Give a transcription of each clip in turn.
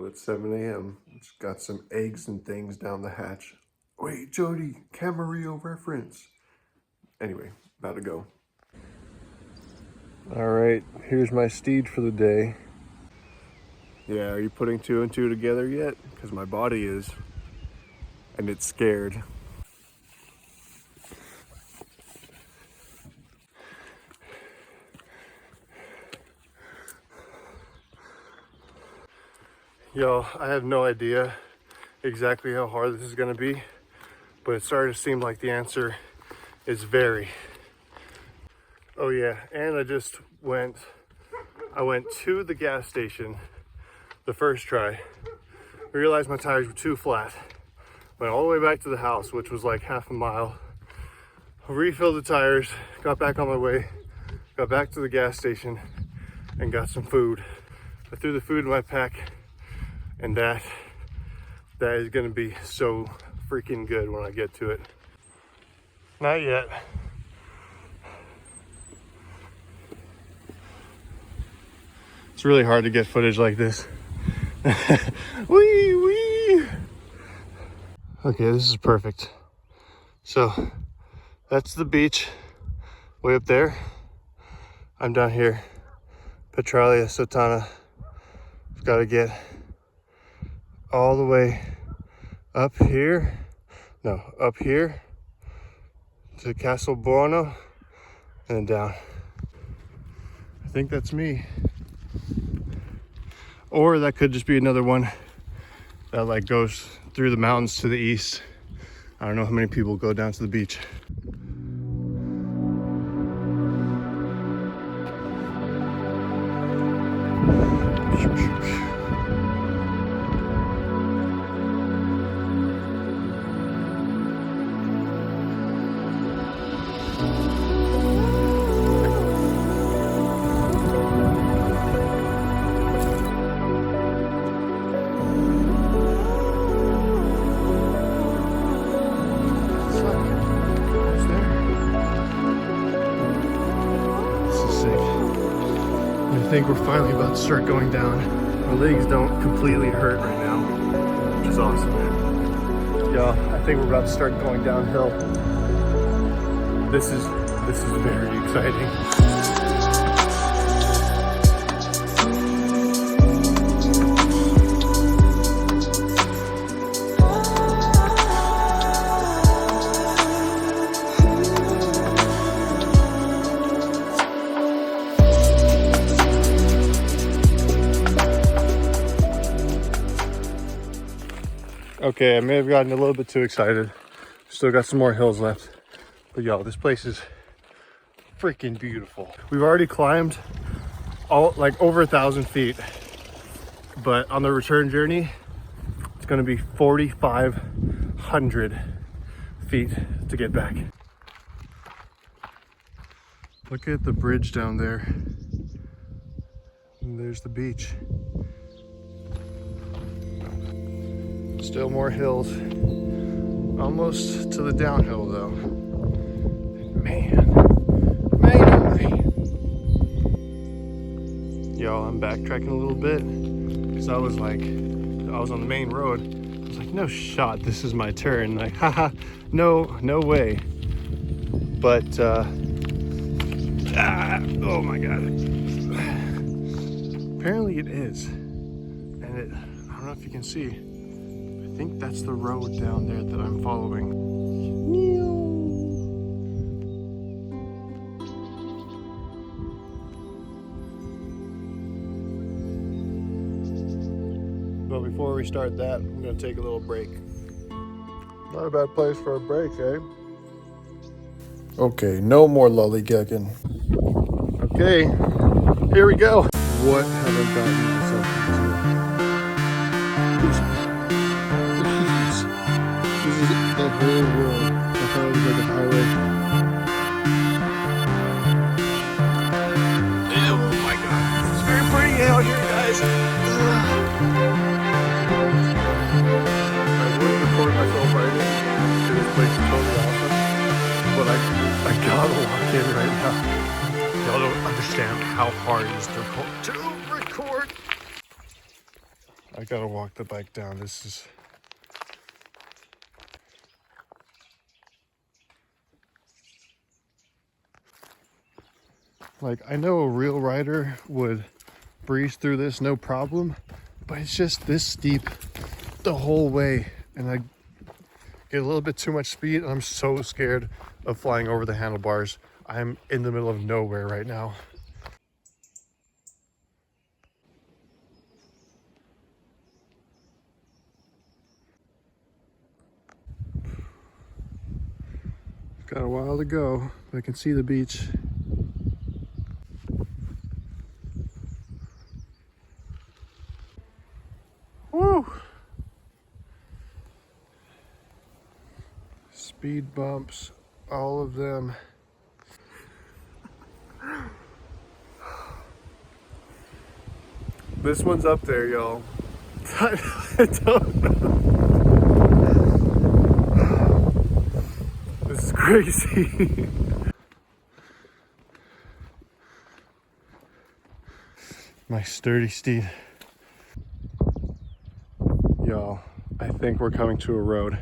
it's 7 a.m. Just got some eggs and things down the hatch. Wait, Jody, Camarillo reference. Anyway, about to go. All right, here's my steed for the day. Yeah, are you putting 2 and 2 together yet? Because my body is, and it's scared. Yo, I have no idea exactly how hard this is gonna be, but it's starting to seem like the answer is very. Oh yeah, and I went to the gas station the first try, realized my tires were too flat, went all the way back to the house, which was like half a mile, refilled the tires, got back on my way, got back to the gas station, and got some food. I threw the food in my pack, and that is gonna be so freaking good when I get to it. Not yet. It's really hard to get footage like this. Wee wee. Okay, this is perfect. So that's the beach way up there. I'm down here, Petralia Sottana. I've got to get all the way up here to Castelbuono and then down. I think that's me. Or that could just be another one that like goes through the mountains to the east. I don't know how many people go down to the beach. I think we're finally about to start going down. My legs don't completely hurt right now, which is awesome, man. Y'all, I think we're about to start going downhill. This is very exciting. Okay, I may have gotten a little bit too excited. Still got some more hills left. But y'all, this place is freaking beautiful. We've already climbed like over 1,000 feet. But on the return journey, it's gonna be 4,500 feet to get back. Look at the bridge down there. And there's the beach. Still more hills. Almost to the downhill though. Man. Yo, I'm backtracking a little bit because I was on the main road. I was like, no shot, this is my turn. Like, haha, no way. But oh my god. Apparently it is. And I don't know if you can see. I think that's the road down there that I'm following. But before we start that, I'm gonna take a little break. Not a bad place for a break, eh? Okay, no more lollygagging. Okay, here we go. What have I gotten myself into? This is the whole world. I thought it was like a highway. Oh my god. It's very pretty out here, guys. I would record myself riding. This place is totally awesome. But I gotta walk in right now. Y'all don't understand how hard it is to record. I gotta walk the bike down. This is... Like, I know a real rider would breeze through this no problem, but it's just this steep the whole way, and I get a little bit too much speed, and I'm so scared of flying over the handlebars. I'm in the middle of nowhere right now. Got a while to go, but I can see the beach. Woo! Speed bumps, all of them. This one's up there, y'all. I don't know. This is crazy. My sturdy steed. Y'all, I think we're coming to a road.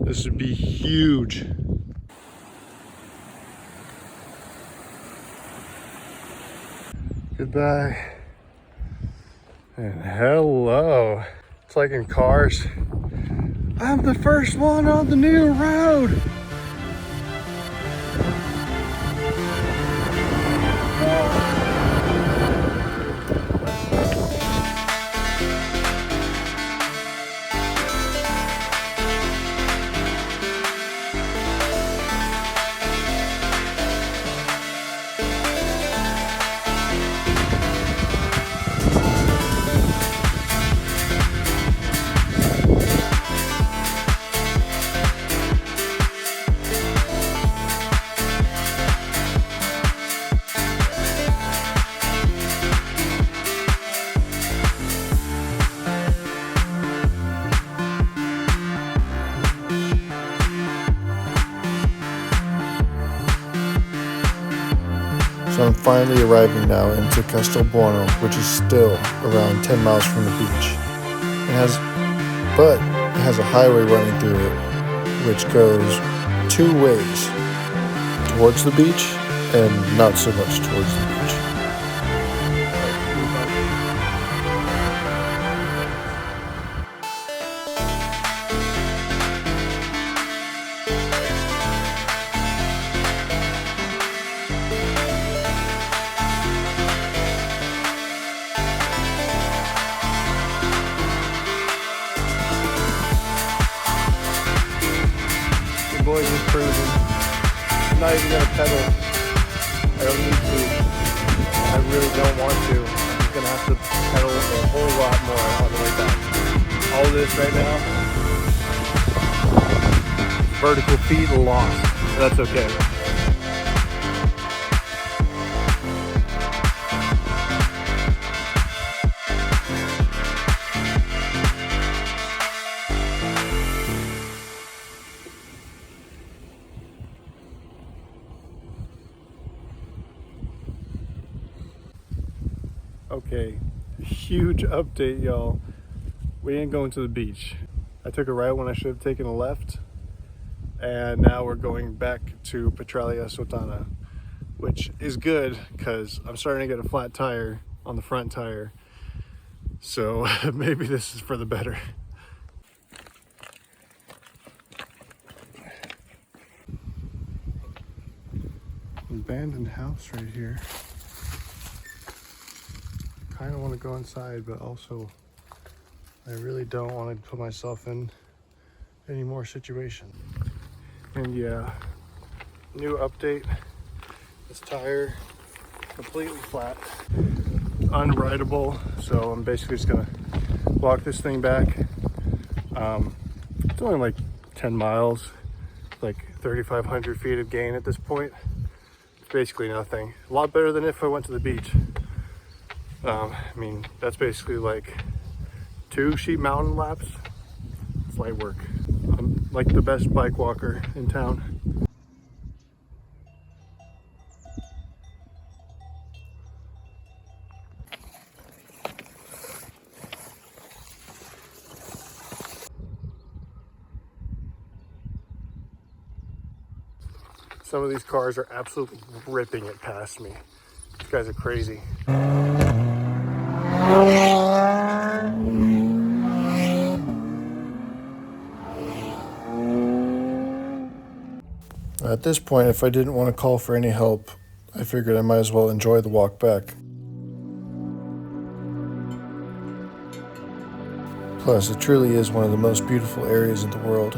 This would be huge. Goodbye. And hello. It's like in Cars. I'm the first one on the new road. So I'm finally arriving now into Castelbuono, which is still around 10 miles from the beach. But it has a highway running through it, which goes two ways, towards the beach and not so much towards the beach. Boys is cruising. I'm not even gonna pedal. I don't need to. I really don't want to. I'm gonna have to pedal a whole lot more on the way back. All this right now, vertical feet lost. That's okay. Okay, huge update, y'all. We ain't going to the beach. I took a right when I should have taken a left, and now we're going back to Petralia Sottana, which is good because I'm starting to get a flat tire on the front tire, so maybe this is for the better. Abandoned house right here. Kind of want to go inside, but also I really don't want to put myself in any more situation. And yeah, new update. This tire completely flat, unrideable. So I'm basically just gonna walk this thing back. It's only like 10 miles, like 3,500 feet of gain at this point. It's basically nothing. A lot better than if I went to the beach. I mean, that's basically like 2 sheep mountain laps. It's light work. I'm like the best bike walker in town. Some of these cars are absolutely ripping it past me. These guys are crazy. At this point, if I didn't want to call for any help, I figured I might as well enjoy the walk back. Plus, it truly is one of the most beautiful areas in the world.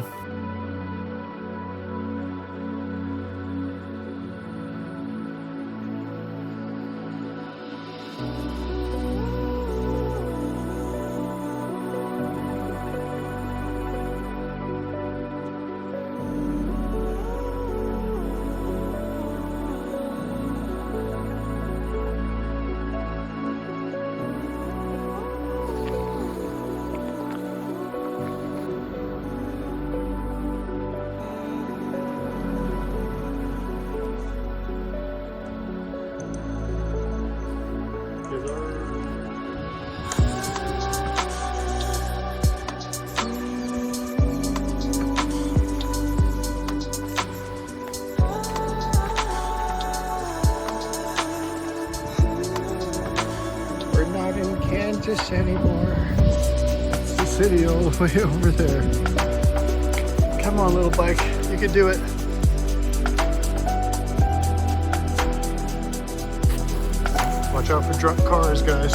Kansas anymore. It's the city all the way over there. Come on, little bike, you can do it. Watch out for drunk cars, guys.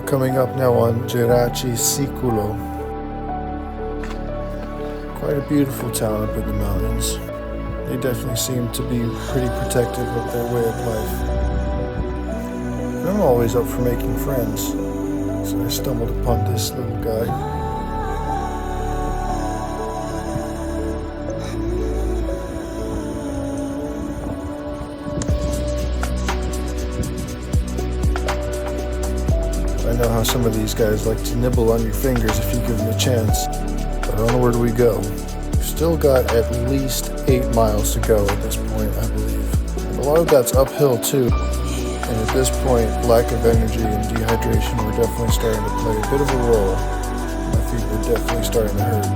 Coming up now on Geraci Siculo. Quite a beautiful town up in the mountains. They definitely seem to be pretty protective of their way of life. And I'm always up for making friends, so I stumbled upon this little guy. I know how some of these guys like to nibble on your fingers if you give them a chance, but onward we go. We've still got at least 8 miles to go at this point, I believe. And a lot of that's uphill too, and at this point, lack of energy and dehydration were definitely starting to play a bit of a role. My feet were definitely starting to hurt.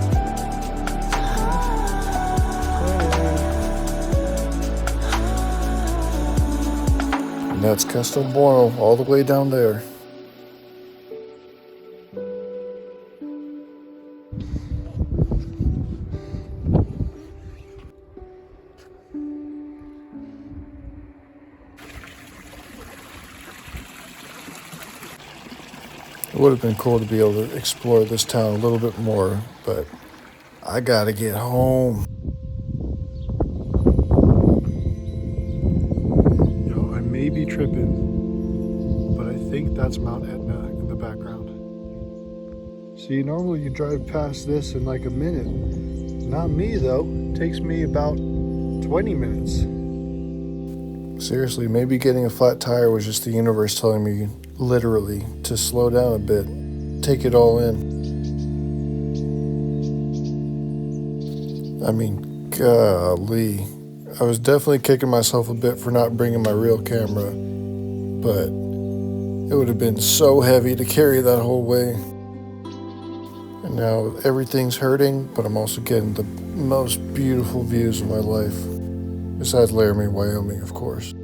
And that's Castelbuono all the way down there. It would have been cool to be able to explore this town a little bit more, but I gotta get home. Yo, I may be tripping, but I think that's Mount Etna in the background. See, normally you drive past this in like a minute. Not me though. It takes me about 20 minutes. Seriously, maybe getting a flat tire was just the universe telling me, literally, to slow down a bit, take it all in. I mean, golly. I was definitely kicking myself a bit for not bringing my real camera, but it would have been so heavy to carry that whole way. And now everything's hurting, but I'm also getting the most beautiful views of my life. Besides Laramie, Wyoming, of course.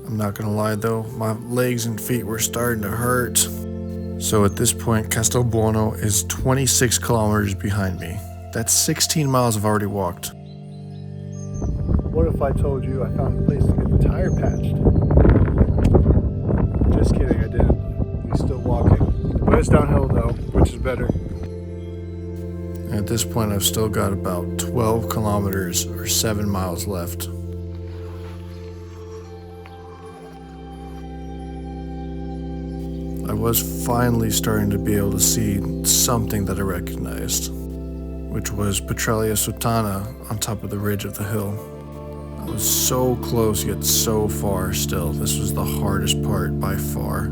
I'm not gonna lie though, my legs and feet were starting to hurt. So at this point, Castelbuono is 26 kilometers behind me. That's 16 miles I've already walked. What if I told you I found a place to get the tire patched? Just kidding, I didn't. He's still walking. But But it's downhill though, which is better. At this point, I've still got about 12 kilometers or 7 miles left. I was finally starting to be able to see something that I recognized, which was Petralia Sottana on top of the ridge of the hill. I was so close yet so far still. This was the hardest part by far,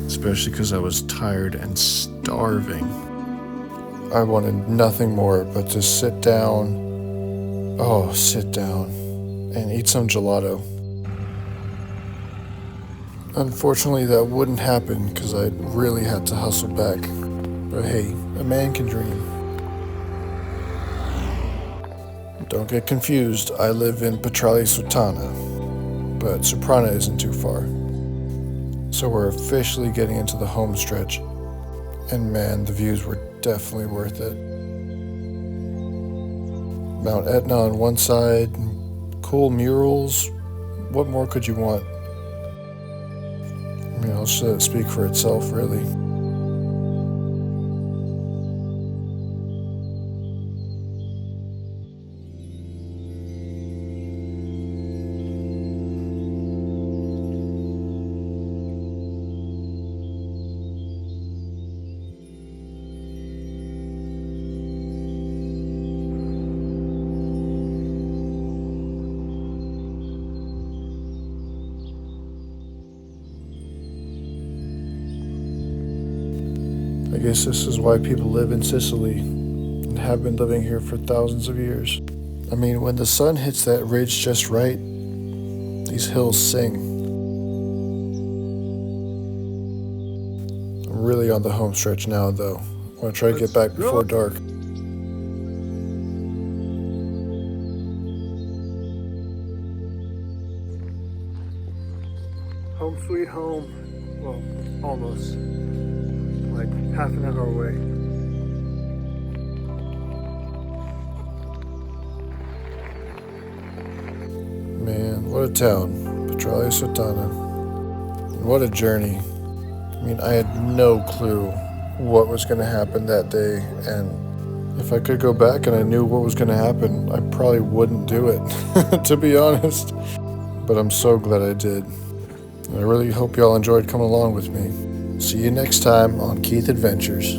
especially because I was tired and starving. I wanted nothing more but to sit down, and eat some gelato. Unfortunately, that wouldn't happen because I really had to hustle back. But hey, a man can dream. Don't get confused, I live in Petralia Sottana, but Soprana isn't too far. So we're officially getting into the home stretch, and man, the views were definitely worth it. Mount Etna on one side, cool murals, what more could you want? I mean, I'll just let it speak for itself, really. I guess this is why people live in Sicily and have been living here for thousands of years. I mean, when the sun hits that ridge just right, these hills sing. I'm really on the home stretch now, though. I want to try to get back before dark. Home sweet home. Well, almost. Like half an hour away. Man, what a town. Petralia Sottana. And what a journey. I mean, I had no clue what was going to happen that day, and if I could go back and I knew what was going to happen, I probably wouldn't do it, to be honest. But I'm so glad I did. And I really hope y'all enjoyed coming along with me. See you next time on Keith Adventures.